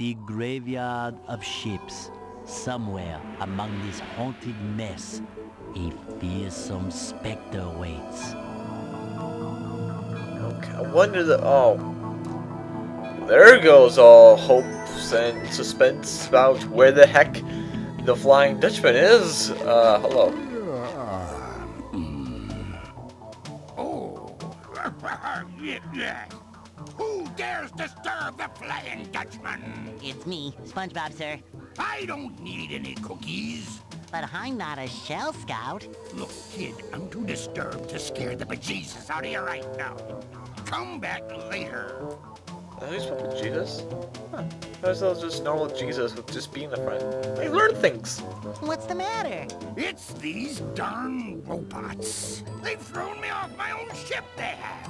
The graveyard of ships. Somewhere among this haunted mess, a fearsome specter waits. Okay, I wonder the... Oh. There goes all hopes and suspense about where the heck the Flying Dutchman is. Hello. Oh. Who dares disturb the Flying Dutchman? It's me, Spongebob, sir. I don't need any cookies. But I'm not a Shell Scout. Look, kid, I'm too disturbed to scare the bejesus out of you right now. Come back later. Who's fucking Jesus? Huh. How's that just normal Jesus with just being a friend? I learned things. What's the matter? It's these darn robots. They've thrown me off my own ship, they have.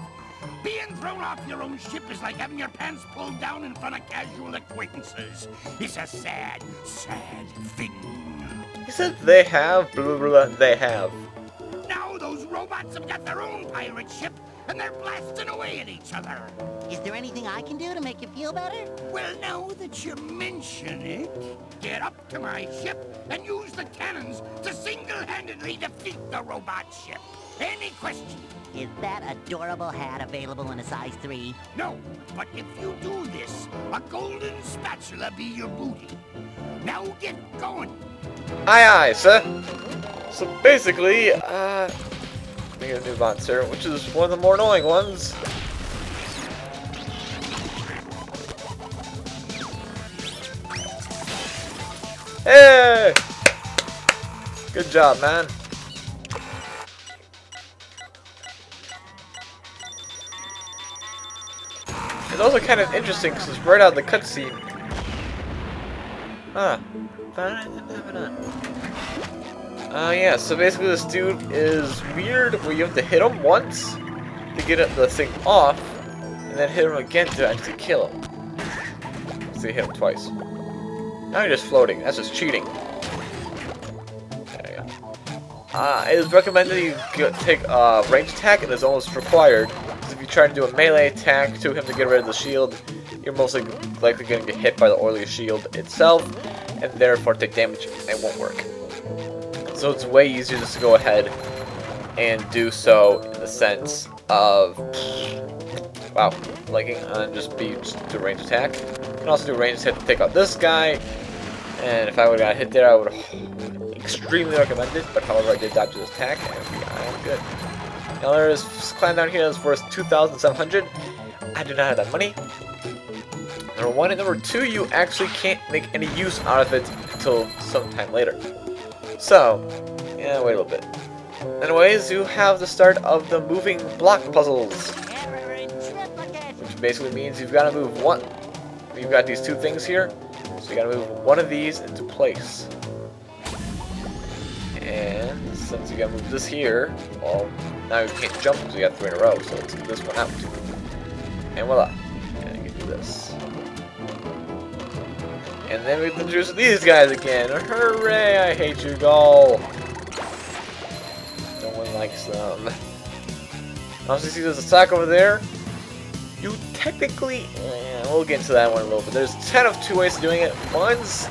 Being thrown off your own ship is like having your pants pulled down in front of casual acquaintances. It's a sad, sad thing. He said they have, blah, blah, blah, they have. Now those robots have got their own pirate ship, and they're blasting away at each other. Is there anything I can do to make you feel better? Well, now that you mention it, get up to my ship and use the cannons to single-handedly defeat the robot ship. Any questions? Is that adorable hat available in a size 3? No, but if you do this, a golden spatula be your booty. Now get going. Aye, aye, sir. So basically, we get a new monster, which is one of the more annoying ones. Hey! Good job, man. It's also kind of interesting because it's right out of the cutscene. Huh. Yeah, so basically this dude is weird where you have to hit him once to get the thing off, and then hit him again to actually kill him. So you hit him twice. Now you're just floating. That's just cheating. There you go. It is recommended you take a range attack, and it's almost required. Because if you try to do a melee attack to him to get rid of the shield, you're most likely going to get hit by the oily shield itself, and therefore take damage, and it won't work. So it's way easier just to go ahead and do so in the sense of, wow, liking on just do a range attack. You can also do a range attack to take out this guy, and if I would have got hit there, I would have extremely recommend it, but however I did dodge this attack, and I am good. Now there is clan down here that's worth 2,700. I do not have that money. Number one, and number two, you actually can't make any use out of it until sometime later. So, yeah, wait a little bit. Anyways, you have the start of the moving block puzzles, which basically means you've got to move one. You've got these two things here, so you got to move one of these into place. And since you got to move this here, well, now you can't jump because you got 3 in a row, so let's do this one out. And voila, and you can do this. And then we introduce these guys again. Hooray! I hate you all. No one likes them. Also, see there's a sock over there. You technically, we'll get into that one in a little bit. There's 10 of 2 ways of doing it. One's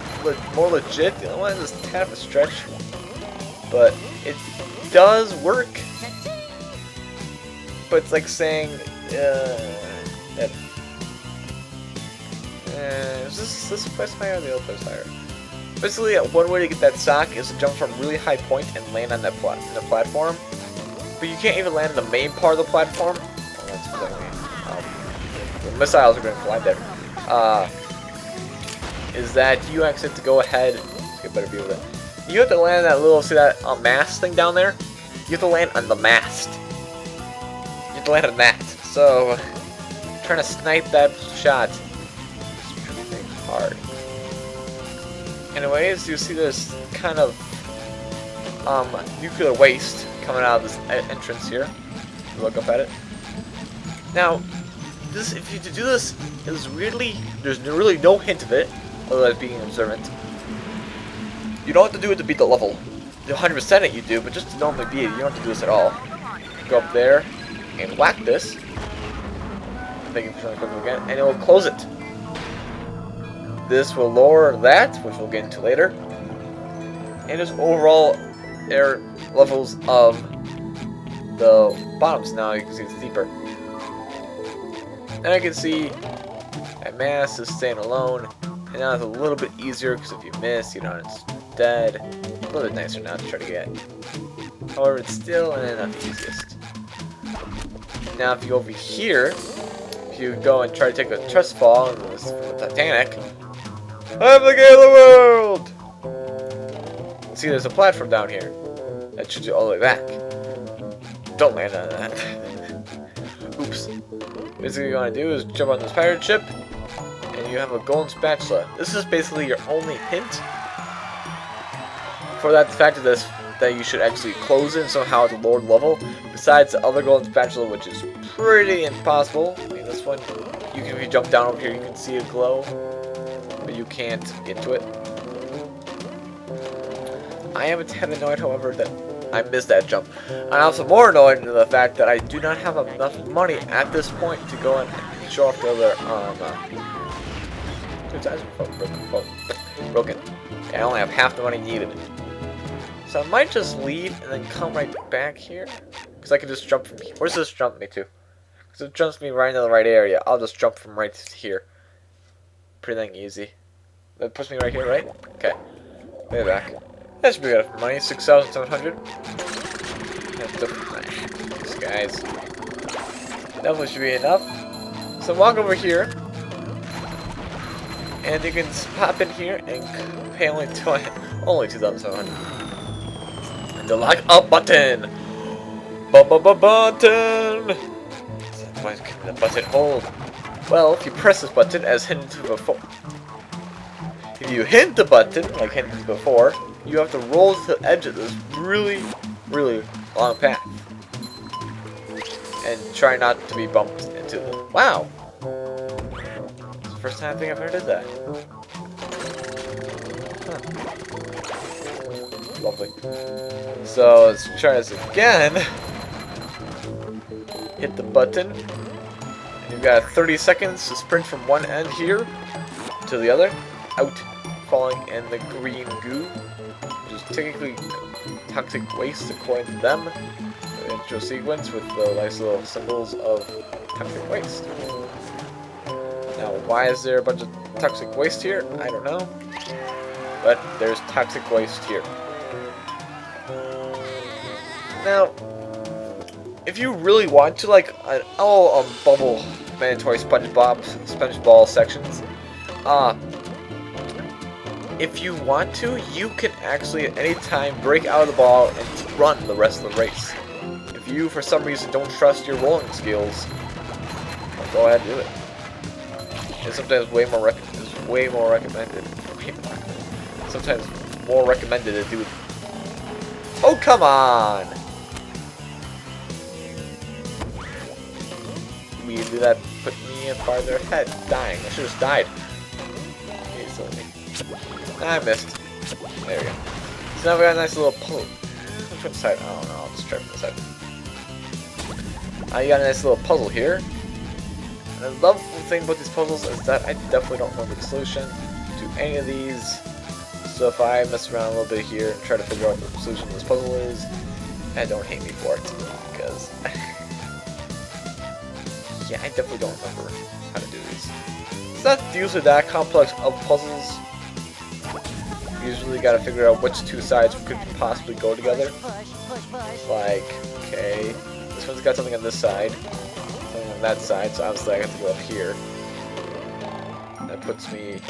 more legit. The other one is 10 of a stretch. But it does work. But it's like saying that. Is this place higher or the other place higher? Basically, one way to get that sock is to jump from a really high point and land on that platform. But you can't even land on the main part of the platform. Oh, that's what I mean. The missiles are going to collide there. Is that you actually have to go ahead. Let's get a better view of it. You have to land on that little, see that mast thing down there? You have to land on the mast. You have to land on that. So, trying to snipe that shot. Hard. Anyways, you see this kind of nuclear waste coming out of this entrance here. Look up at it. Now, if you do this, there's really no hint of it, other than being observant. You don't have to do it to beat the level. 100% it you do, but just to normally beat it, you don't have to do this at all. Go up there and whack this. Thank you for trying to click again, and it will close it. this will lower that, which we'll get into later. And just overall air levels of the bottoms. Now you can see it's deeper. And I can see that mass is staying alone. And now it's a little bit easier because if you miss, you know, it's dead. A little bit nicer now to try to get. However, it's still not the easiest. Now if you go over here, if you go and try to take a trust fall from the Titanic, I'm the king of the world! See, there's a platform down here that should you all the way back. Don't land on that. Oops. Basically what you want to do is jump on this pirate ship, and you have a golden spatula. This is basically your only hint for that fact of this, that you should actually close in somehow at the lower level, besides the other golden spatula, which is pretty impossible. I mean, this one, you can, if you jump down over here, you can see a glow, but you can't get to it. I am a tad annoyed, however, that I missed that jump. I'm also more annoyed in the fact that I do not have enough money at this point to go and show off the other, two sides broken. I only have half the money needed. So I might just leave and then come right back here. Because I can just jump from here. Where does this jump me to? Because it jumps me right into the right area. I'll just jump from right here. Pretty dang easy. That puts me right here, right? Okay. Way back. That should be good for money. 6,700. These guys. Definitely should be enough. So walk over here. And you can pop in here and pay only 2,700. And the like up button. Button. Why can the button hold? Well, if you press this button as hinted before. If you hit the button like hinted before, you have to roll to the edge of this really, really long path. And try not to be bumped into the... Wow! It's the first time I think I've ever did that. Huh. Lovely. So, let's try this again. Hit the button. And you've got 30 seconds to sprint from one end here to the other. Out. Falling in the green goo. Which is technically toxic waste according to them. The intro sequence with the nice little symbols of toxic waste. Now, why is there a bunch of toxic waste here? I don't know. But there's toxic waste here. Now, if you really want to, like, bubble mandatory Spongebob sections, if you want to, you can actually at any time break out of the ball and run the rest of the race. If you, for some reason, don't trust your rolling skills, well, go ahead and do it. It's sometimes way more recommended. Sometimes more recommended to do it. Oh, come on! We do that, put me farther ahead. Dying. I should have died. Easily. I missed. There we go. So now we got a nice little puzzle. Which side? I don't know. I'll just try from this side. You got a nice little puzzle here. And the lovely thing about these puzzles is that I definitely don't remember the solution to any of these. So if I mess around a little bit here and try to figure out what the solution to this puzzle is, don't hate me for it, because yeah, I definitely don't remember how to do these. It's not usually that complex of puzzles. You usually got to figure out which two sides could possibly go together. Like, okay, this one's got something on this side, something on that side, so obviously I have to go up here. That puts me...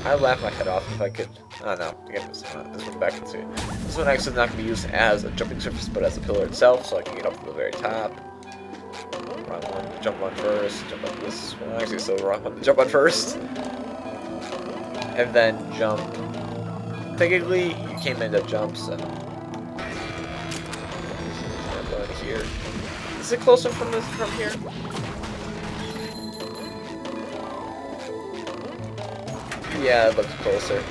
I'd laugh my head off if I could. Oh no, get this one back into it. This one actually is not going to be used as a jumping surface, but as a pillar itself, so I can get up to the very top. Wrong one, jump on first, jump on this one. Actually, so wrong one, jump on first. And then jump. Technically, you can't end up jumps, and I'm going here. Is it closer from here? Yeah, it looks closer.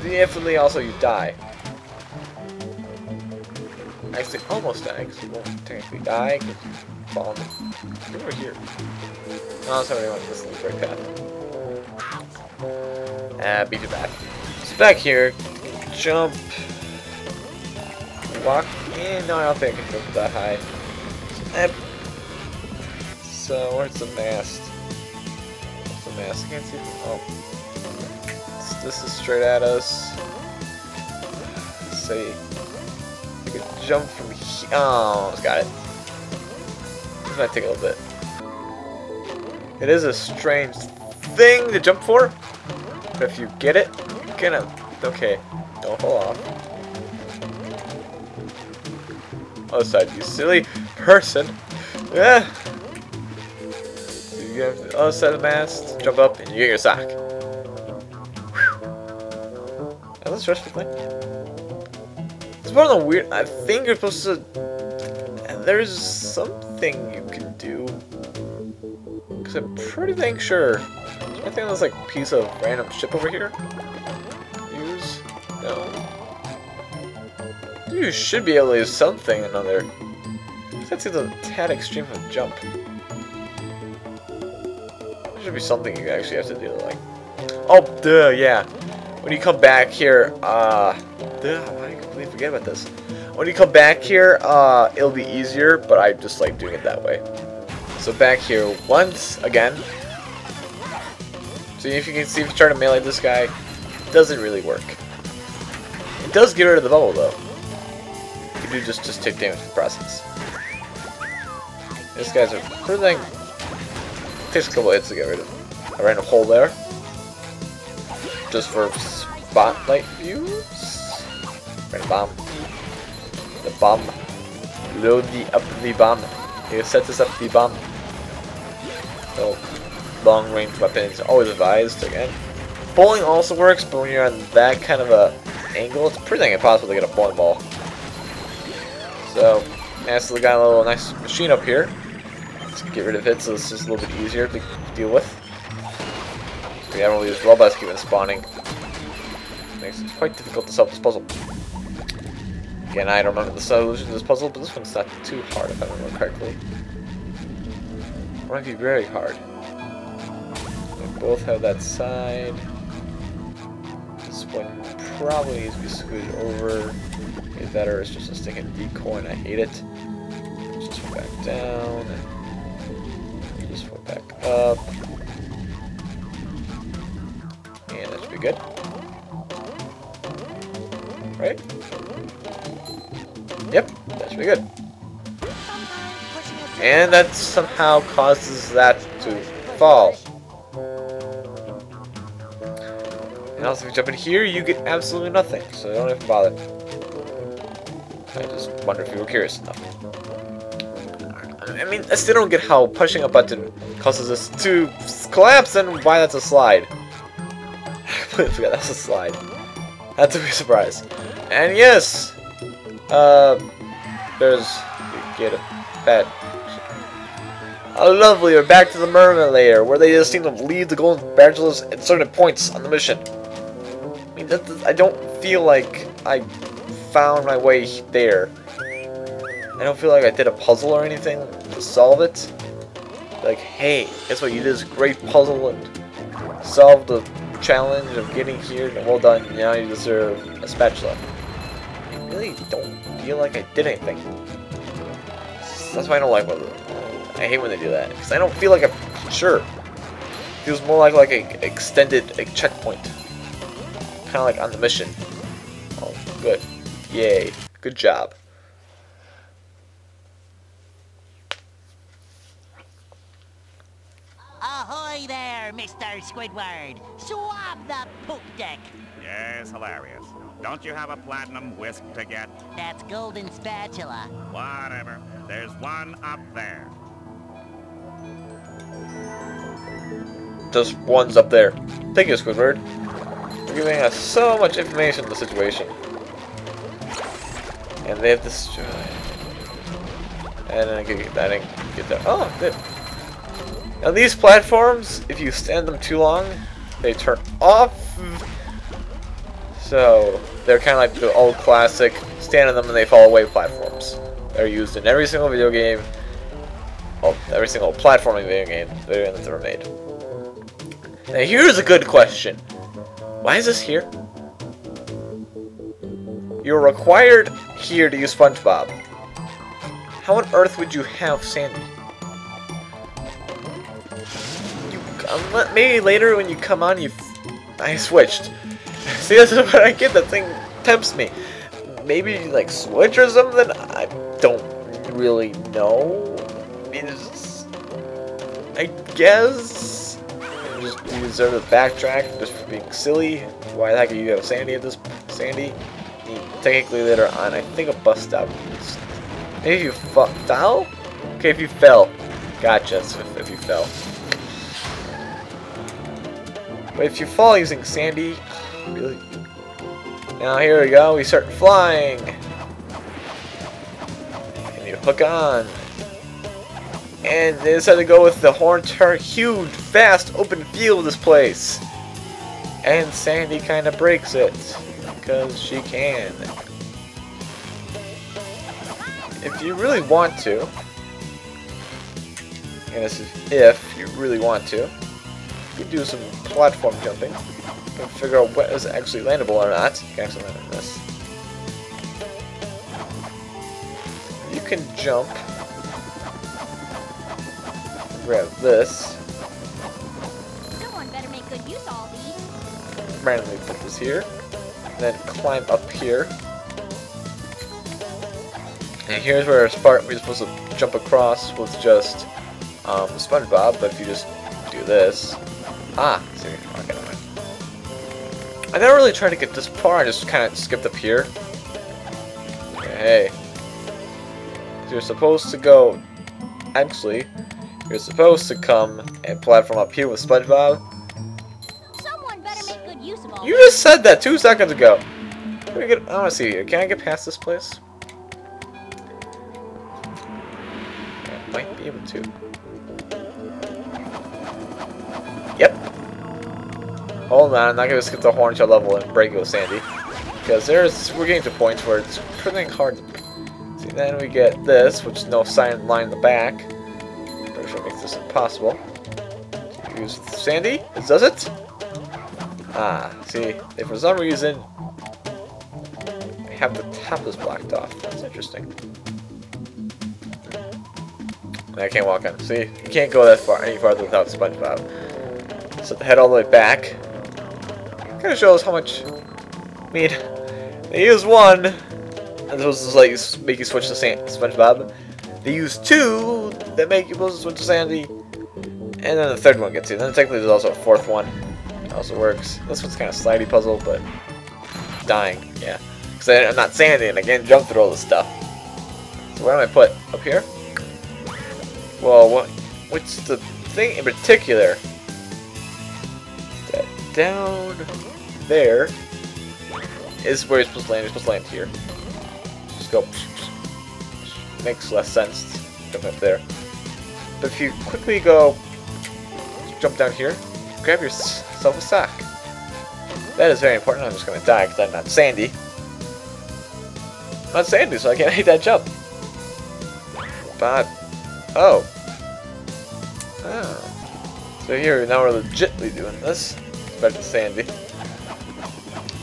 Definitely also you die. actually almost die, because you won't technically die, because you fall on the... Get over here. No, sorry, I went this is the right path. Beat it back. So back here, jump, walk in. No, I don't think I can jump that high. So, where's the mast? What's the mast? I can't see. Oh. This is straight at us. Let's see. You can jump from here. Oh, got it. This might take a little bit. It is a strange thing to jump for, but if you get it, you're gonna... Okay, don't fall off. Other side, you silly person. Yeah. You get the other side of the mast, jump up, and you get your sock. Is that a stressful thing? It's one of the weird... I think you're supposed to... There's something you can do. Because I'm pretty dang sure. I think there's like a piece of random ship over here. Use? No. You should be able to use something another. That seems a tad extreme of a jump. There should be something you actually have to do, like... Oh, duh, yeah. When you come back here, duh, I completely forget about this. When you come back here, it'll be easier, but I just like doing it that way. So back here, once again. So if you can see, if you try to melee this guy, it doesn't really work. It does get rid of the bubble, though. You do just take damage in the process. These guys are pretty dang... Takes a couple hits to get rid of a random hole there. Just for spotlight views. Random bomb. The bomb. Load up the bomb. You set this up the bomb. So, long range weapons always advised again. Bowling also works, but when you're on that kind of a angle, it's pretty dang impossible to get a bowling ball. So, Nastily got a little nice machine up here. Let's get rid of it so it's just a little bit easier to deal with. So we haven't really used robots keep spawning. Makes it quite difficult to solve this puzzle. Again, I don't remember the solution to this puzzle, but this one's not too hard if I remember correctly. It might be very hard. They both have that side. This one probably needs to be scooted over. Get better, it's just a stinking decoy and I hate it. Just go back down. And just go back up. And that should be good. Right? Yep, that should be good. And that somehow causes that to fall. And also if you jump in here, you get absolutely nothing, so don't even bother. I just wonder if you were curious enough. I mean, I still don't get how pushing a button causes this to collapse and why that's a slide. I completely forgot that's a slide. That's a big surprise. And yes! There's... Get a pet. Oh, lovely, we're back to the mermaid layer, where they just seem to leave the golden bachelors at certain points on the mission. I mean, I don't feel like I found my way there. I don't feel like I did a puzzle or anything to solve it. Like, hey, guess what, you did this great puzzle and solved the challenge of getting here, and well done, now you deserve a spatula. I really don't feel like I did anything. That's why I don't like when I hate when they do that, because I don't feel like I'm sure. It feels more like a extended checkpoint, kind of like on the mission. Oh, good, yay, good job. Ahoy there, Mr. Squidward! Swab the poop deck! Yes, hilarious. Don't you have a platinum whisk to get? That's golden spatula. Whatever. There's one up there. Just one's up there. Thank you, Squidward, for giving us so much information on the situation. And they have destroyed. And then I can get that. Oh, good. Now these platforms, if you stand them too long, they turn off. So they're kind of like the old classic stand on them and they fall away platforms. They're used in every single video game, well, every single platforming video game that's ever made. Now here's a good question. Why is this here? You're required here to use Spongebob. How on earth would you have Sandy? Maybe later when you come on, I switched. See, that's what I get. That thing tempts me. Maybe like switch or something. I don't really know. I guess you deserve to backtrack just for being silly. Why the heck are you have Sandy at this? Sandy? Technically later on, I think a bus stop. Maybe if you fell? Okay, if you fell. Gotcha, if you fell. But if you fall using Sandy, really? Now here we go, we start flying. And you hook on. And they decided to go with the Horn-Turret, huge, vast, open field of this place. And Sandy kind of breaks it. Because she can. If you really want to, and this is if you really want to, you can do some platform jumping and figure out what is actually landable or not. You can actually land on this. You can jump, grab this, Someone better make good use of all these. randomly put this here, and then climb up here. And here's where it's part we're supposed to jump across with just Spongebob, but if you just do this, see, okay, never mind. I never really tried to get this far. I just kind of skipped up here. Okay, so you're supposed to go. Actually, you're supposed to come and platform up here with Spongebob. Someone better make good use of all You just said that 2 seconds ago. I want to see here. Can I get past this place? I might be able to. Yep. Hold on, I'm not gonna skip the Horn-Tail level and break it with Sandy, because we're getting to points where it's pretty hard to see. Then we get this, which is no sign line in the back. Pretty sure it makes this impossible. Use Sandy. It does it. See, if for some reason I have the top of this blocked off. That's interesting. I can't walk on. See, you can't go that far any farther without Spongebob. So head all the way back. Kind of shows how much. I mean, they use one, and this was like make you switch to Spongebob. They use 2 that make you supposed to switch to Sandy, and then the 3rd one gets you. Then technically there's also a 4th one. It also works. This one's kind of slidey puzzle, but dying, yeah. Because I'm not Sandy, and I can't jump through all this stuff. So where am I put? Up here? Well, what's the thing in particular? That down there is where you're supposed to land. You're supposed to land here. Just go. Makes less sense to jump up there. But if you quickly go, jump down here, grab yourself a sock. That is very important. I'm just going to die because I'm not Sandy. I'm not Sandy, so I can't make that jump. But oh. So here, now we're legitly doing this. Back to Sandy.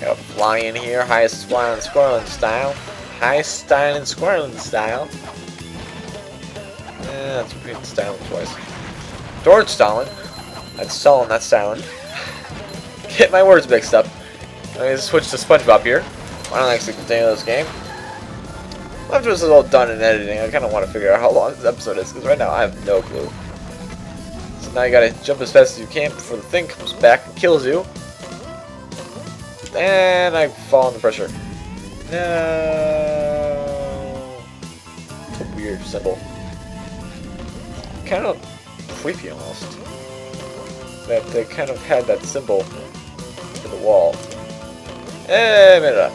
Got a fly in here, highest flying and squirreling style. Highest styling and squirreling style. That's repeating styling twice. George Stalin. That's Stalin, not styling. Get my words mixed up. Let me switch to Spongebob here. I don't actually continue this game. After this is all done in editing, I kind of want to figure out how long this episode is, because right now I have no clue. So now you gotta jump as fast as you can before the thing comes back and kills you. And I fall under pressure. No. It's a weird symbol. Kind of creepy almost. That they kind of had that symbol in the wall. And made it up.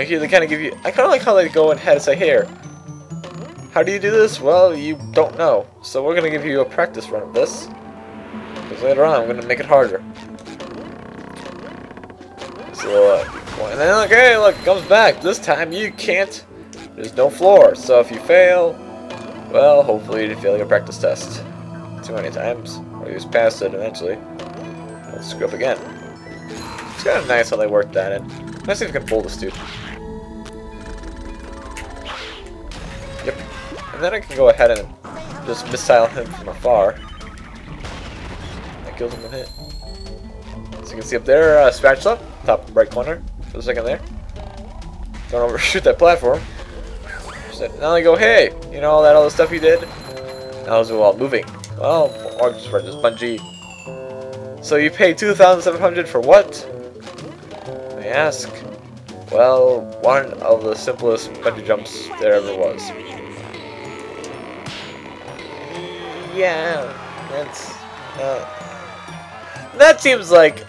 Here they kind of give you. I kind of like how they go ahead and say, "Here, how do you do this?" Well, you don't know, so we're gonna give you a practice run of this. Because later on, I'm gonna make it harder. So, and then okay, look, it comes back. This time you can't. There's no floor. So if you fail, well, hopefully you didn't fail your practice test too many times, or you just pass it eventually. Don't screw up again. It's kind of nice how they worked that in. Let's see if we can pull this dude. Yep. And then I can go ahead and just missile him from afar. That kills him with a hit. So you can see up there, spatula, top right corner. For a second there. Don't overshoot that platform. Now they go, hey, you know all that other stuff you did? That was while moving. Well, or just for this bungee. So you paid $2,700 for what? I ask. Well, one of the simplest bungee jumps there ever was. Yeah, that's that seems like.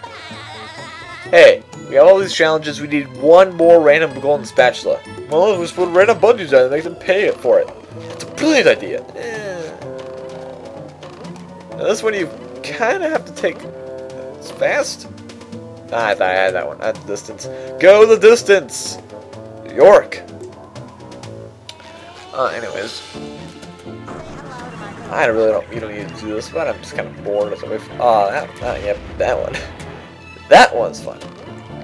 Hey, we have all these challenges. We need one more random golden spatula. Well, let's put random bungees on it and make them pay it for it. It's a brilliant idea. Now this one you kind of have to take. It's fast. Ah, I thought I had that one. At the distance. Go the distance. New York. Anyways. I really don't. You don't need to do this, but I'm just kind of bored. So yep, that one. That one's fun.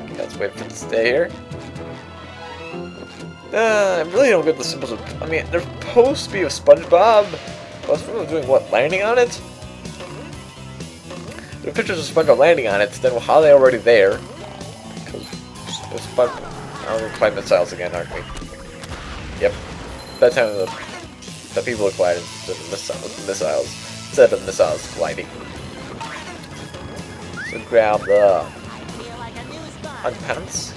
Okay, let's wait for it to stay here. I really don't get the symbols of. I mean, they're supposed to be a Spongebob. But I was doing what? Landing on it? There are pictures of SpongeBob landing on it. Then how are they already there? Because it's SpongeBob. Now we're playing missiles again, aren't we? Yep. That time the people are gliding instead of missiles. Instead of missiles gliding. So grab the underpants.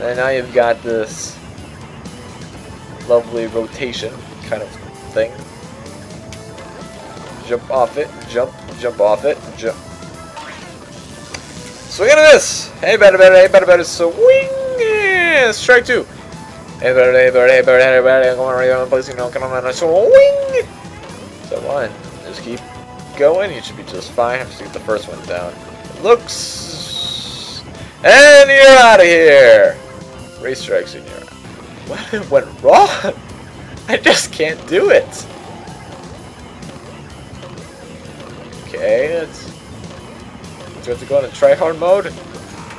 And now you've got this lovely rotation kind of thing. Jump off it, jump off it, jump. Swing into this! Hey, better, swing! Yeah, strike two! Hey, better, come on, place, you know, come on, swing! So one, just keep going, you should be just fine. Have to get the first one down. Looks. And you're out of here! Race strikes in your eye. What went wrong? I just can't do it. Okay, do we have to go into try-hard mode?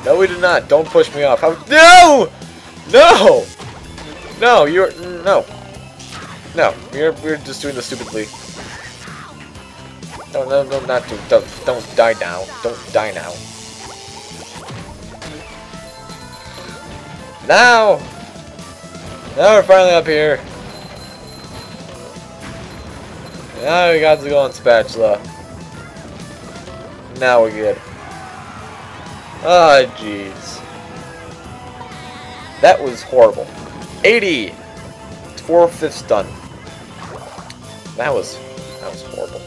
No, we did not. Don't push me off. No! No! No, you're... No. No, we're just doing this stupidly. No, not to... Don't die now. Don't die now. Now! Now we're finally up here. Now we got to go on spatula. Now we're good. Ah, jeez. That was horrible. 80! 4/5 done. That was horrible.